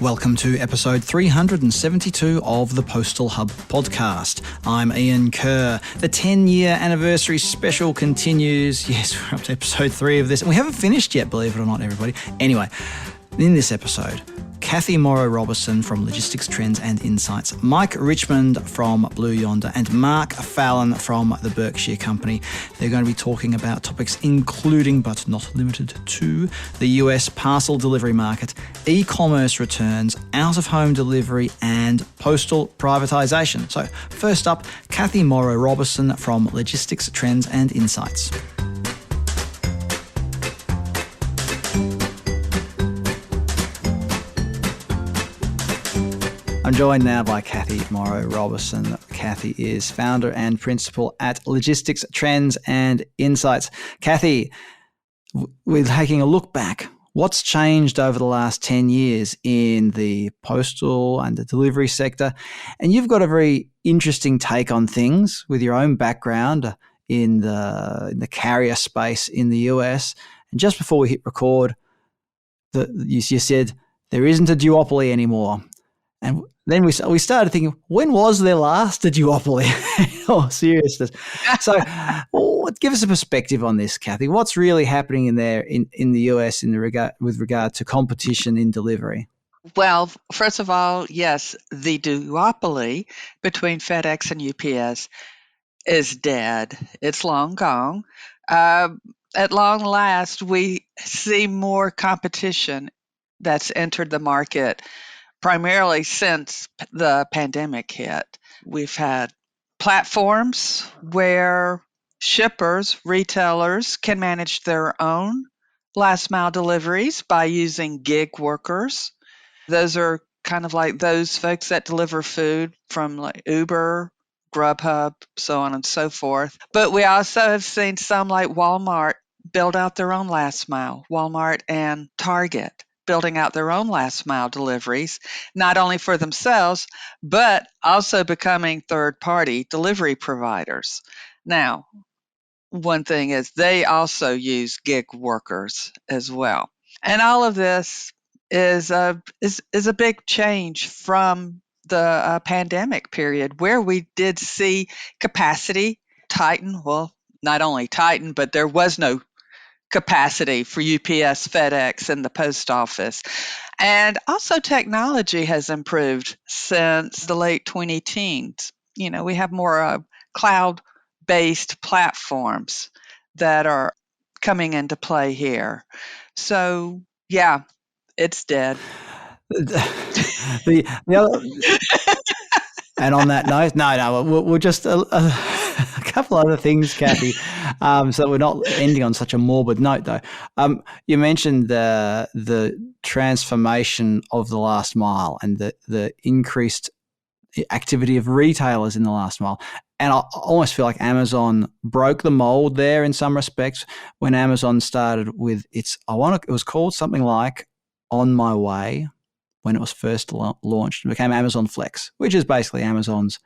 Welcome to episode 372 of the Postal Hub podcast. I'm Ian Kerr. The 10-year anniversary special continues. Yes, we're up to episode 3 of this. And we haven't finished yet, believe it or not, everybody. Anyway, in this episode, Cathy Morrow Roberson from Logistics Trends and Insights, Mike Richmond from Blue Yonder, and Mark Fallon from the Berkshire Company. They're going to be talking about topics including, but not limited to, the US parcel delivery market, e-commerce returns, out-of-home delivery, and postal privatisation. So first up, Cathy Morrow Roberson from Logistics Trends and Insights. I'm joined now by Cathy Morrow Roberson. Cathy is founder and principal at Logistics Trends and Insights. Cathy, we're taking a look back. What's changed over the last 10 years in the postal and the delivery sector? And you've got a very interesting take on things with your own background in the carrier space in the US. And just before we hit record, you said there isn't a duopoly anymore. And then we started thinking, when was there last a duopoly? Oh, seriousness. So give us a perspective on this, Cathy. What's really happening in there in the US with regard to competition in delivery? Well, first of all, yes, the duopoly between FedEx and UPS is dead. It's long gone. At long last, we see more competition that's entered the market primarily since the pandemic hit. We've had platforms where shippers, retailers can manage their own last mile deliveries by using gig workers. Those are kind of like those folks that deliver food from like Uber, Grubhub, so on and so forth. But we also have seen some like Walmart build out their own last mile, Walmart and Target building out their own last mile deliveries, not only for themselves, but also becoming third-party delivery providers. Now, one thing is they also use gig workers as well. And all of this is a big change from the pandemic period where we did see capacity tighten. Well, not only tighten, but there was no capacity for UPS, FedEx, and the post office. And also technology has improved since the late 2010s. You know, we have more cloud-based platforms that are coming into play here. So, yeah, it's dead. The other, and on that note, we'll just a couple other things, Cathy, so we're not ending on such a morbid note, though. You mentioned the transformation of the last mile and the increased activity of retailers in the last mile. And I almost feel like Amazon broke the mold there in some respects when Amazon started with it was called something like On My Way when it was first launched. It became Amazon Flex, which is basically Amazon's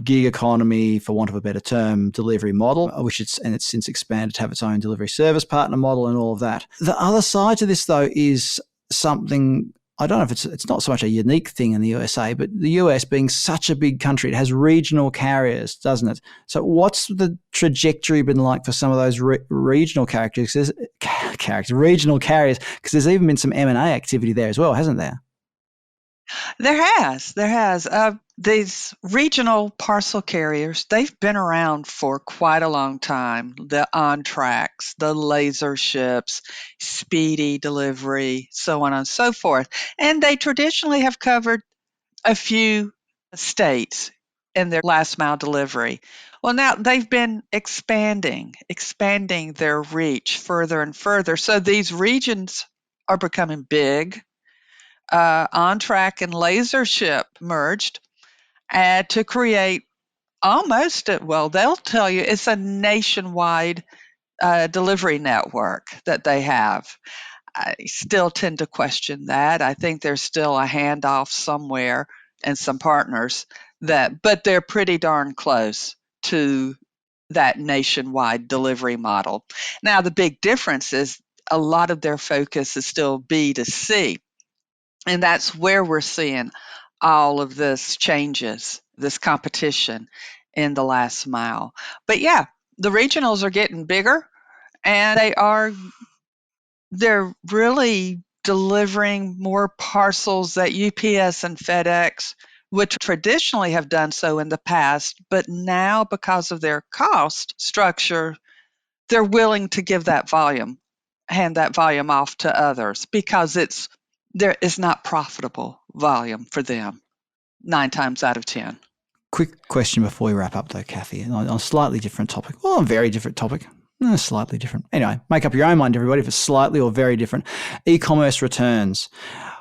gig economy, for want of a better term, delivery model, it's since expanded to have its own delivery service partner model and all of that. The other side to this, though, is something, I don't know if it's not so much a unique thing in the USA, but the US being such a big country, it has regional carriers, doesn't it? So what's the trajectory been like for some of those regional regional carriers? Because there's even been some M&A activity there as well, hasn't there? There has. These regional parcel carriers, they've been around for quite a long time. The on-tracks, the laser ships, speedy delivery, so on and so forth. And they traditionally have covered a few states in their last mile delivery. Well, now they've been expanding their reach further and further. So these regions are becoming big. On-track and laser ship merged to create they'll tell you it's a nationwide delivery network that they have. I still tend to question that. I think there's still a handoff somewhere and some partners but they're pretty darn close to that nationwide delivery model. Now, the big difference is a lot of their focus is still B2C. And that's where we're seeing all of this changes, this competition in the last mile. But yeah, the regionals are getting bigger and they're really delivering more parcels that UPS and FedEx would traditionally have done so in the past, but now because of their cost structure, they're willing to give that volume, hand that volume off to others because there is not profitable volume for them 9 times out of 10. Quick question before we wrap up, though, Cathy, on a slightly different topic. Well, a very different topic. Slightly different. Anyway, make up your own mind, everybody, if it's slightly or very different. E-commerce returns.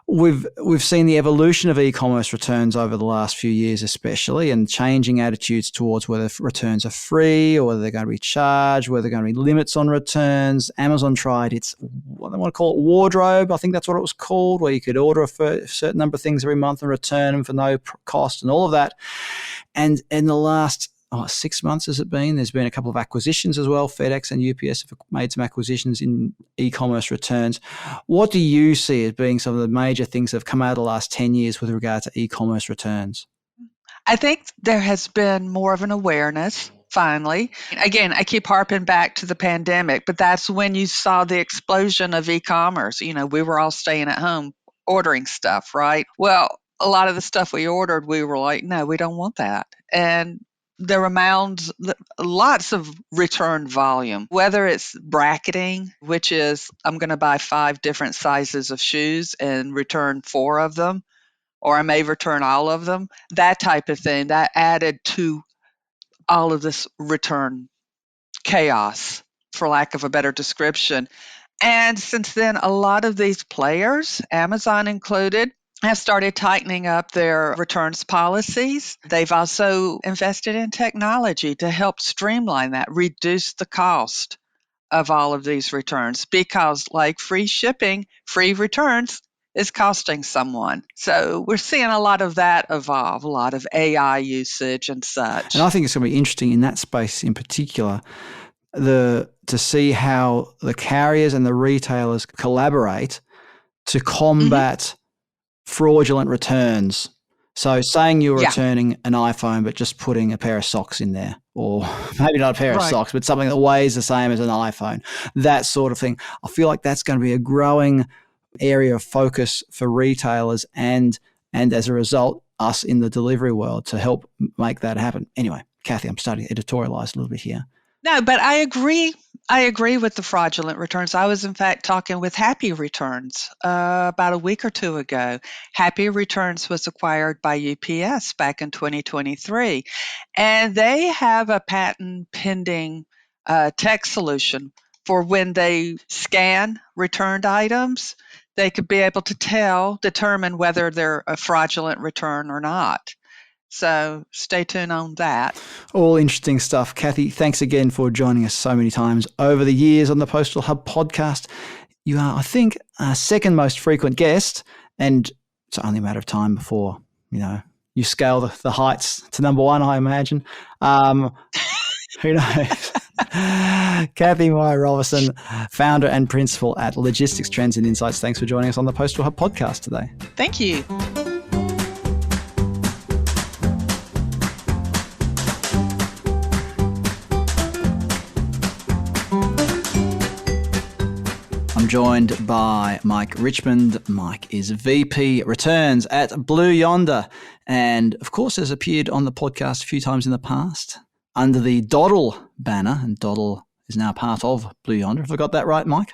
We've seen the evolution of e-commerce returns over the last few years, especially, and changing attitudes towards whether returns are free or whether they're going to be charged, whether there are going to be limits on returns. Amazon tried its, what they want to call it, wardrobe. I think that's what it was called, where you could order a certain number of things every month and return them for no cost and all of that. And in the last 6 months has it been? There's been a couple of acquisitions as well. FedEx and UPS have made some acquisitions in e-commerce returns. What do you see as being some of the major things that have come out of the last 10 years with regard to e-commerce returns? I think there has been more of an awareness, finally. Again, I keep harping back to the pandemic, but that's when you saw the explosion of e-commerce. We were all staying at home ordering stuff, right? Well, a lot of the stuff we ordered, we were like, no, we don't want that. And there were lots of return volume, whether it's bracketing, which is I'm going to buy 5 different sizes of shoes and return 4 of them, or I may return all of them, that type of thing, that added to all of this return chaos, for lack of a better description. And since then, a lot of these players, Amazon included, have started tightening up their returns policies. They've also invested in technology to help streamline that, reduce the cost of all of these returns, because like free shipping, free returns is costing someone. So we're seeing a lot of that evolve, a lot of AI usage and such. And I think it's going to be interesting in that space in particular, to see how the carriers and the retailers collaborate to combat fraudulent returns. So saying you're returning an iPhone but just putting a pair of socks in there, or maybe not a pair of socks, but something that weighs the same as an iPhone, that sort of thing. I feel like that's going to be a growing area of focus for retailers and as a result, us in the delivery world to help make that happen. Anyway, Cathy, I'm starting to editorialize a little bit here. No, but I agree. I agree with the fraudulent returns. I was, in fact, talking with Happy Returns about a week or two ago. Happy Returns was acquired by UPS back in 2023, and they have a patent pending tech solution for when they scan returned items, they could be able to determine whether they're a fraudulent return or not. So stay tuned on that. All interesting stuff. Cathy, thanks again for joining us so many times over the years on the Postal Hub podcast. You are, I think, our second most frequent guest, and it's only a matter of time before, you scale the heights to number 1, I imagine. Who knows? Cathy Morrow Roberson, founder and principal at Logistics Trends and Insights. Thanks for joining us on the Postal Hub podcast today. Thank you. Joined by Mike Richmond. Mike is VP Returns at Blue Yonder, and of course has appeared on the podcast a few times in the past under the Doddle banner, and Doddle is now part of Blue Yonder. Have I got that right, Mike?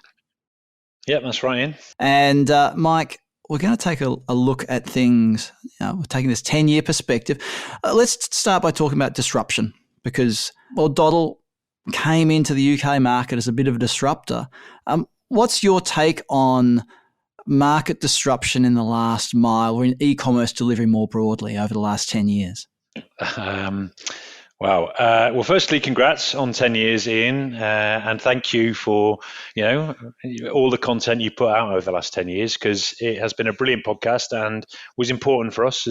Yep, that's right, Ian. And Mike, we're going to take a look at things. We're taking this 10-year perspective. Let's start by talking about disruption, because, Doddle came into the UK market as a bit of a disruptor. What's your take on market disruption in the last mile or in e-commerce delivery more broadly over the last 10 years? Wow. Well, firstly, congrats on 10 years, Ian, and thank you for all the content you put out over the last 10 years, because it has been a brilliant podcast and was important for us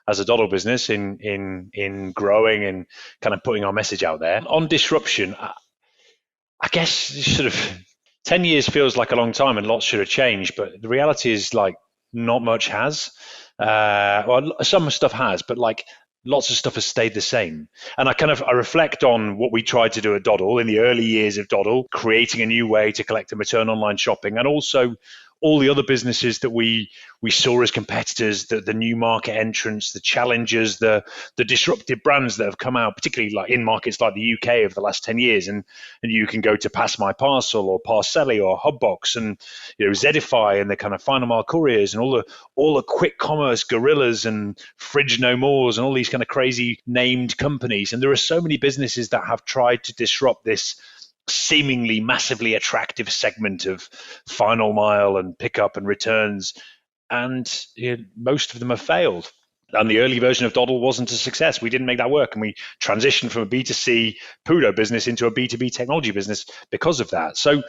as a Doddle business in growing and kind of putting our message out there. On disruption, I guess sort of 10 years feels like a long time and lots should have changed, but the reality is, like, not much has. Well, some stuff has, but like lots of stuff has stayed the same. And I reflect on what we tried to do at Doddle in the early years of Doddle, creating a new way to collect and return online shopping, and also all the other businesses that we saw as competitors, the new market entrants, the challengers, the disruptive brands that have come out, particularly like in markets like the UK over the last 10 years. And you can go to Pass My Parcel or Parcelli or Hubbox and Zedify and the kind of final mile couriers and all the quick commerce gorillas and Fridge No Mores and all these kind of crazy named companies. And there are so many businesses that have tried to disrupt this seemingly massively attractive segment of final mile and pickup and returns, and most of them have failed. And the early version of Doddle wasn't a success. We didn't make that work, and we transitioned from a B2C Pudo business into a B2B technology business because of that. So,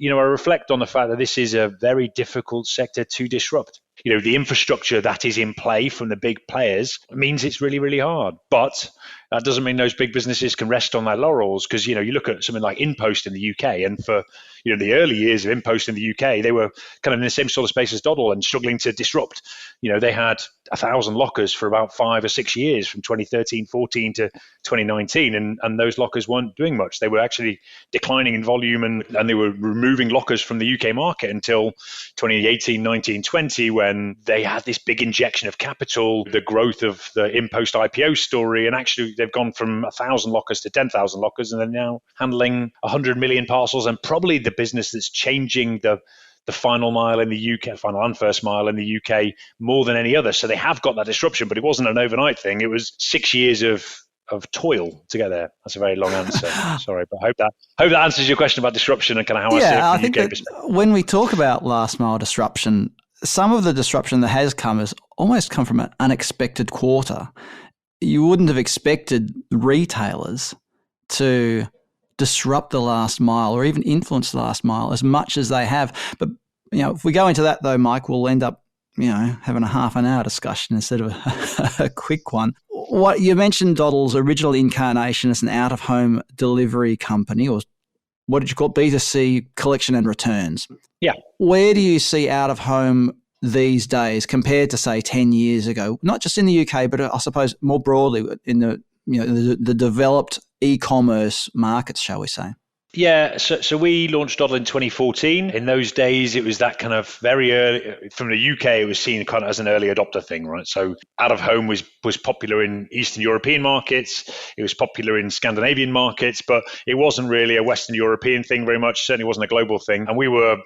I reflect on the fact that this is a very difficult sector to disrupt. The infrastructure that is in play from the big players means it's really, really hard. But that doesn't mean those big businesses can rest on their laurels, because, you look at something like InPost in the UK, and for, the early years of InPost in the UK, they were kind of in the same sort of space as Doddle and struggling to disrupt. They had 1,000 lockers for about 5 or 6 years from 2013-14 to 2019, and those lockers weren't doing much. They were actually declining in volume, and they were removing lockers from the UK market until 2018, 19, 20, when they had this big injection of capital, the growth of the InPost IPO story, and actually they've gone from 1,000 lockers to 10,000 lockers, and they're now handling 100 million parcels, and probably the business that's changing the final mile in the UK, final and first mile in the UK more than any other. So they have got that disruption, but it wasn't an overnight thing. It was 6 years of toil to get there. That's a very long answer. Sorry, but I hope that answers your question about disruption and kind of how I see it from the UK perspective. When we talk about last mile disruption, some of the disruption that has almost come from an unexpected quarter. You wouldn't have expected retailers to disrupt the last mile or even influence the last mile as much as they have. But, if we go into that though, Mike, we'll end up, having a half an hour discussion instead of a quick one. What you mentioned, Doddle's original incarnation as an out-of-home delivery company, or what did you call it? B2C collection and returns. Yeah. Where do you see out-of-home these days compared to, say, 10 years ago? Not just in the UK, but I suppose more broadly in the developed e-commerce markets, shall we say? Yeah, so we launched Doddle in 2014. In those days, it was that kind of very early, from the UK, it was seen kind of as an early adopter thing, right? So out of home was popular in Eastern European markets. It was popular in Scandinavian markets, but it wasn't really a Western European thing very much. Certainly wasn't a global thing. And we were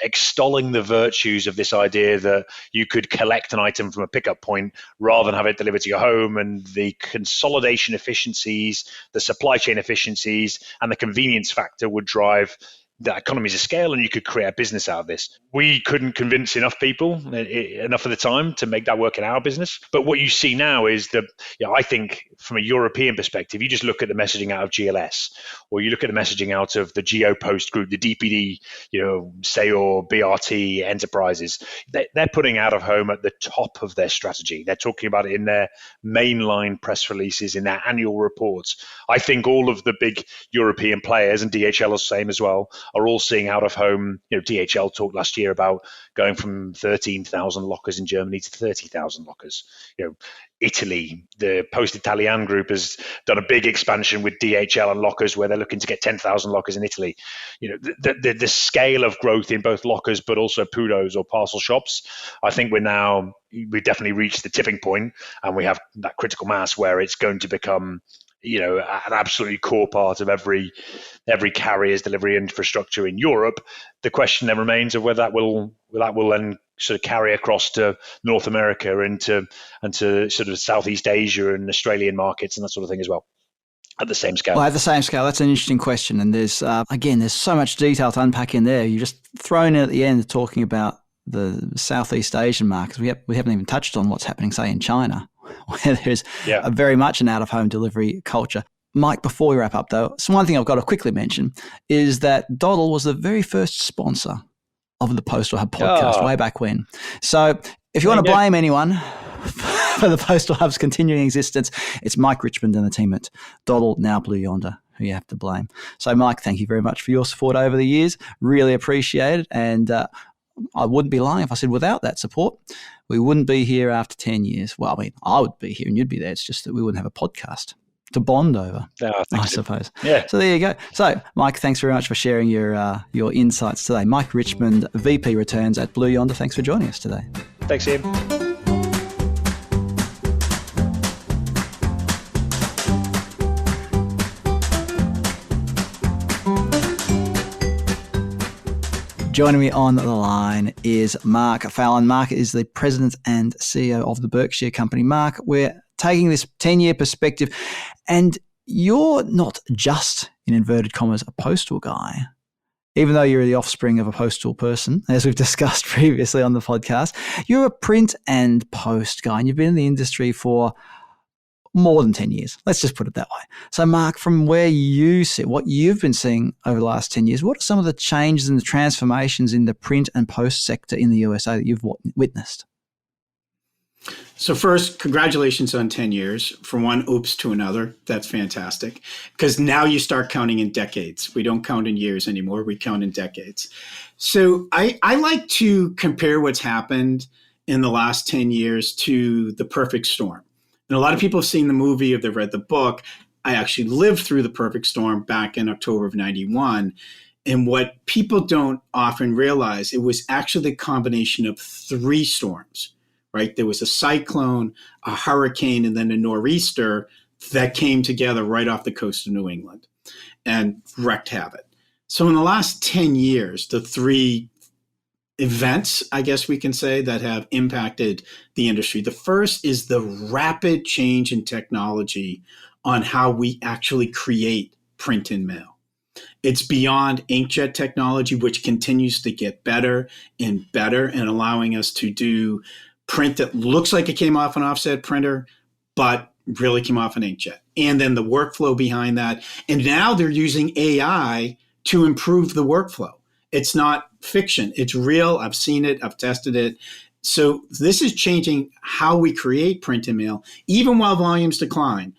extolling the virtues of this idea that you could collect an item from a pickup point rather than have it delivered to your home, and the consolidation efficiencies, the supply chain efficiencies, and the convenience factor would drive the economies of scale, and you could create a business out of this. We couldn't convince enough people enough of the time to make that work in our business. But what you see now is that, I think from a European perspective, you just look at the messaging out of GLS, or you look at the messaging out of the GeoPost group, the DPD, Sayor, BRT enterprises. They're putting out of home at the top of their strategy. They're talking about it in their mainline press releases, in their annual reports. I think all of the big European players, and DHL is the same as well, are all seeing out of home. DHL talked last year about going from 13,000 lockers in Germany to 30,000 lockers. Italy, the Post Italiane group has done a big expansion with DHL and lockers, where they're looking to get 10,000 lockers in Italy. The scale of growth in both lockers, but also Pudos or parcel shops. I think we've definitely reached the tipping point, and we have that critical mass where it's going to become an absolutely core part of every carrier's delivery infrastructure in Europe. The question then remains of whether that will then sort of carry across to North America and to sort of Southeast Asia and Australian markets and that sort of thing as well, at the same scale. Well, at the same scale, that's an interesting question. And there's so much detail to unpack in there. You just thrown in at the end talking about the Southeast Asian markets. We haven't even touched on what's happening, say, in China, where there's a very much an out-of-home delivery culture. Mike, before we wrap up, though, so one thing I've got to quickly mention is that Doddle was the very first sponsor of the Postal Hub podcast way back when. So if you want to blame anyone for the Postal Hub's continuing existence, it's Mike Richmond and the team at Doddle, now Blue Yonder, who you have to blame. So, Mike, thank you very much for your support over the years. Really appreciate it. And I wouldn't be lying if I said without that support, we wouldn't be here after 10 years. Well, I mean, I would be here and you'd be there. It's just that we wouldn't have a podcast to bond over, I suppose. Yeah. So there you go. So, Mike, thanks very much for sharing your insights today. Mike Richmond, VP Returns at Blue Yonder. Thanks for joining us today. Thanks, Ian. Joining me on the line is Mark Fallon. Mark is the president and CEO of the Berkshire Company. Mark, we're taking this 10-year perspective, and you're not just, in inverted commas, a postal guy, even though you're the offspring of a postal person, as we've discussed previously on the podcast. You're a print and post guy, and you've been in the industry for more than 10 years. Let's just put it that way. So, Mark, from where you sit, what you've been seeing over the last 10 years, what are some of the changes and the transformations in the print and post sector in the USA that you've witnessed? So first, congratulations on 10 years. From one oops to another. That's fantastic. Because now you start counting in decades. We don't count in years anymore. We count in decades. So I like to compare what's happened in the last 10 years to the perfect storm. And a lot of people have seen the movie or they've read the book. I actually lived through the perfect storm back in October of 91. And what people don't often realize, it was actually the combination of three storms, right? There was a cyclone, a hurricane, and then a nor'easter that came together right off the coast of New England and wreaked havoc. So in the last 10 years, the three events, I guess we can say, that have impacted the industry. The first is the rapid change in technology on how we actually create print and mail. It's beyond inkjet technology, which continues to get better and better and allowing us to do print that looks like it came off an offset printer, but really came off an inkjet. And then the workflow behind that. And now they're using AI to improve the workflow. It's not fiction. It's real. I've seen it. I've tested it. So this is changing how we create print and mail, even while volumes decline.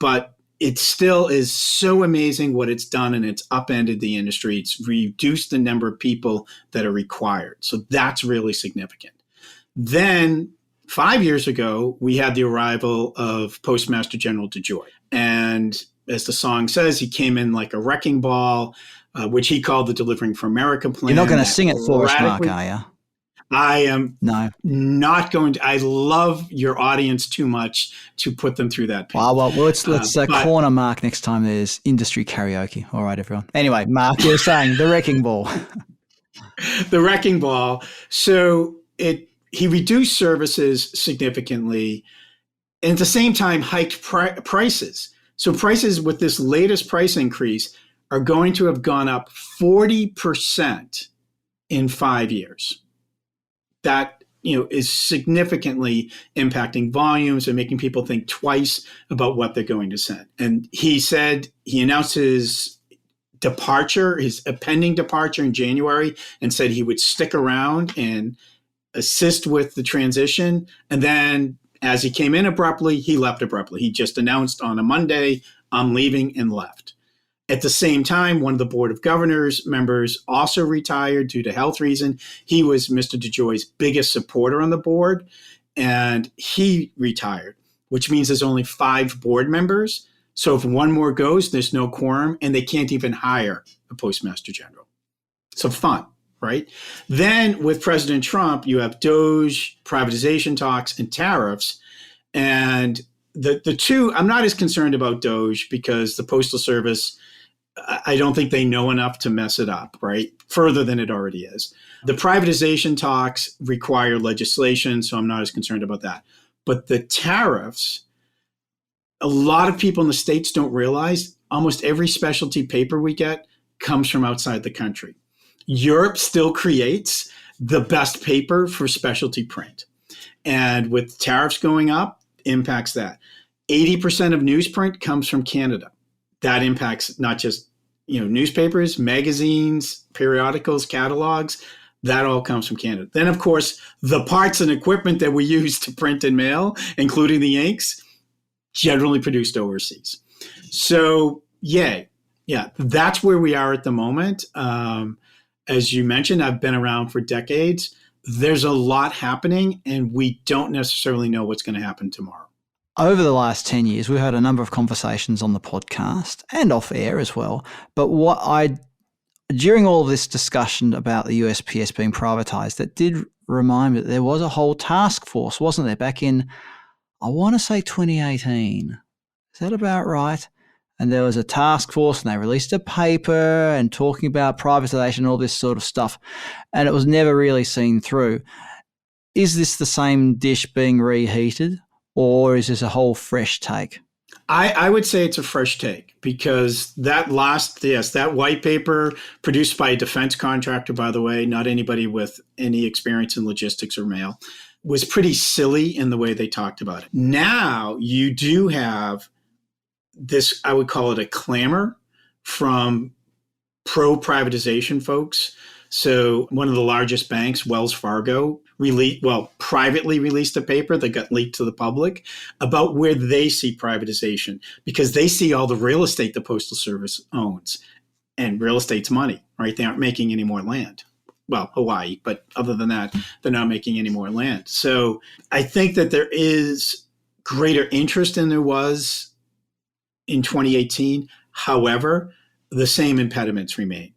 But it still is so amazing what it's done, and it's upended the industry. It's reduced the number of people that are required. So that's really significant. Then 5 years ago, we had the arrival of Postmaster General DeJoy. And as the song says, he came in like a wrecking ball, which he called the Delivering for America plan. You're not going to sing it for us, Mark, are you? I am not going to. I love your audience too much to put them through that pain. Well, let's corner Mark next time there's industry karaoke. All right, everyone. Anyway, Mark, you're saying the wrecking ball. The wrecking ball. So he reduced services significantly and at the same time hiked prices. So prices with this latest price increase are going to have gone up 40% in 5 years. That, is significantly impacting volumes and making people think twice about what they're going to send. And he announced his departure, his pending departure in January, and said he would stick around and assist with the transition. And then as he came in abruptly, he left abruptly. He just announced on a Monday, I'm leaving, and left. At the same time, one of the Board of Governors members also retired due to health reason. He was Mr. DeJoy's biggest supporter on the board, and he retired, which means there's only 5 board members. So if one more goes, there's no quorum, and they can't even hire a Postmaster General. So fun, right? Then with President Trump, you have DOGE, privatization talks, and tariffs. And the two, I'm not as concerned about DOGE because the Postal Service, I don't think they know enough to mess it up, right? Further than it already is. The privatization talks require legislation, so I'm not as concerned about that. But the tariffs, a lot of people in the States don't realize almost every specialty paper we get comes from outside the country. Europe still creates the best paper for specialty print. And with tariffs going up, impacts that. 80% of newsprint comes from Canada. That impacts not just newspapers, magazines, periodicals, catalogs. That all comes from Canada. Then, of course, the parts and equipment that we use to print and mail, including the inks, generally produced overseas. So, yeah, that's where we are at the moment. as you mentioned, I've been around for decades. There's a lot happening, and we don't necessarily know what's going to happen tomorrow. Over the last 10 years, we've had a number of conversations on the podcast and off air as well. But during all of this discussion about the USPS being privatised, that did remind me that there was a whole task force, wasn't there, back in, I want to say 2018. Is that about right? And there was a task force and they released a paper and talking about privatisation and all this sort of stuff. And it was never really seen through. Is this the same dish being reheated? Or is this a whole fresh take? I would say it's a fresh take because that white paper produced by a defense contractor, by the way, not anybody with any experience in logistics or mail, was pretty silly in the way they talked about it. Now you do have this, I would call it a clamor from pro-privatization folks. So one of the largest banks, Wells Fargo, privately released a paper that got leaked to the public about where they see privatization, because they see all the real estate the Postal Service owns, and real estate's money, right? They aren't making any more land. Well, Hawaii, but other than that, they're not making any more land. So I think that there is greater interest than there was in 2018. However, the same impediments remain.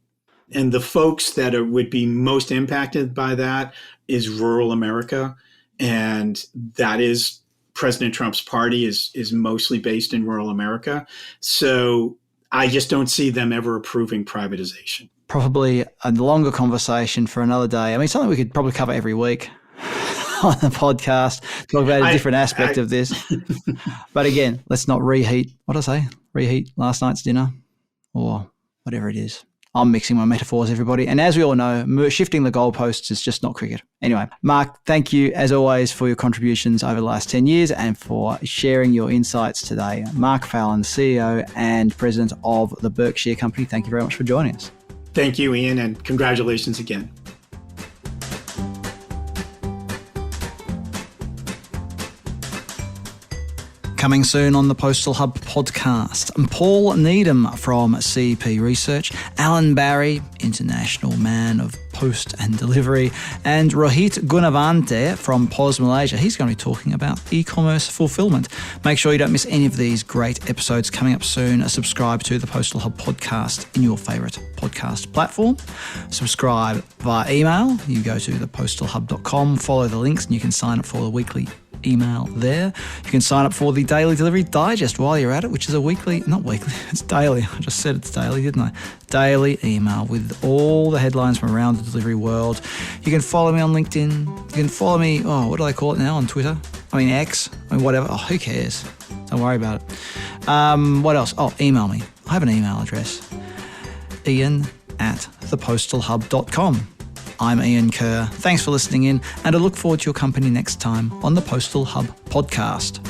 And the folks that would be most impacted by that is rural America. And that is President Trump's party is mostly based in rural America. So I just don't see them ever approving privatization. Probably a longer conversation for another day. I mean, something we could probably cover every week on the podcast, talk about a different aspect of this. But again, let's not reheat last night's dinner or whatever it is. I'm mixing my metaphors, everybody. And as we all know, shifting the goalposts is just not cricket. Anyway, Mark, thank you as always for your contributions over the last 10 years and for sharing your insights today. Mark Fallon, CEO and President of the Berkshire Company, thank you very much for joining us. Thank you, Ian, and congratulations again. Coming soon on the Postal Hub podcast, Paul Needham from CP Research, Alan Barry, international man of post and delivery, and Rohit Gunavante from POS Malaysia. He's going to be talking about e-commerce fulfillment. Make sure you don't miss any of these great episodes coming up soon. Subscribe to the Postal Hub podcast in your favourite podcast platform. Subscribe via email. You go to thepostalhub.com, follow the links, and you can sign up for the weekly email there. You can sign up for the Daily Delivery Digest while you're at it, which is it's daily. I just said it's daily, didn't I? Daily email with all the headlines from around the delivery world. You can follow me on LinkedIn. You can follow me, what do they call it now, on Twitter? X? Whatever. Oh, who cares? Don't worry about it. What else? Email me. I have an email address. ian@thepostalhub.com. I'm Ian Kerr. Thanks for listening in, and I look forward to your company next time on the Postal Hub podcast.